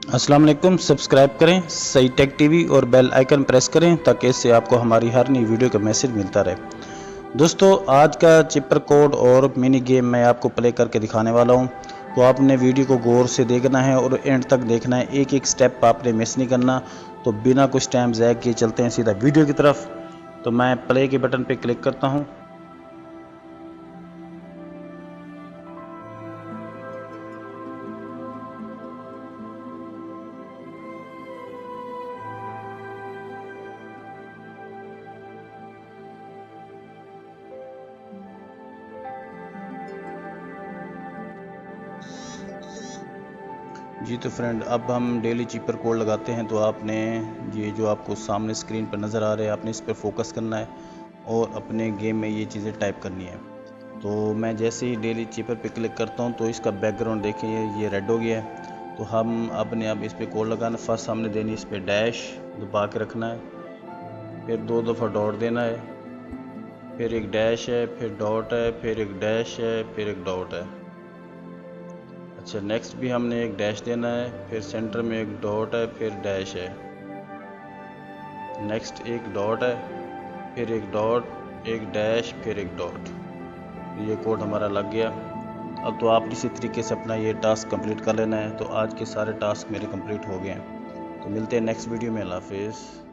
अस्सलाम वालेकुम। सब्सक्राइब करें सही टेक टीवी और बेल आइकन प्रेस करें ताकि इससे आपको हमारी हर नई वीडियो का मैसेज मिलता रहे। दोस्तों, आज का चिपर कोड और मिनी गेम मैं आपको प्ले करके दिखाने वाला हूं, तो आपने वीडियो को गौर से देखना है और एंड तक देखना है, एक एक स्टेप आपने मिस नहीं करना। तो बिना कुछ टाइम ज़ाया किए चलते हैं सीधा वीडियो की तरफ। तो मैं प्ले के बटन पर क्लिक करता हूँ। जी तो फ्रेंड, अब हम डेली चीपर कोड लगाते हैं। तो आपने ये जो आपको सामने स्क्रीन पर नज़र आ रहे हैं, आपने इस पर फोकस करना है और अपने गेम में ये चीज़ें टाइप करनी है। तो मैं जैसे ही डेली चीपर पे क्लिक करता हूँ तो इसका बैकग्राउंड देखिए ये रेड हो गया है। तो हम अपने अब इस पर कोड लगाना, फर्स्ट हमने देनी इस पर डैश दबा के रखना है, फिर 2 दफ़ा डॉट देना है, फिर एक डैश है, फिर डॉट है, फिर एक डैश है, फिर एक डॉट है। अच्छा, नेक्स्ट भी हमने एक डैश देना है, फिर सेंटर में एक डॉट है, फिर डैश है, नेक्स्ट एक डॉट है, फिर एक डॉट, एक डैश, फिर एक डॉट। ये कोड हमारा लग गया। अब तो आप इसी तरीके से अपना ये टास्क कंप्लीट कर लेना है। तो आज के सारे टास्क मेरे कंप्लीट हो गए हैं। तो मिलते हैं नेक्स्ट वीडियो में। अल्लाह हाफिज़।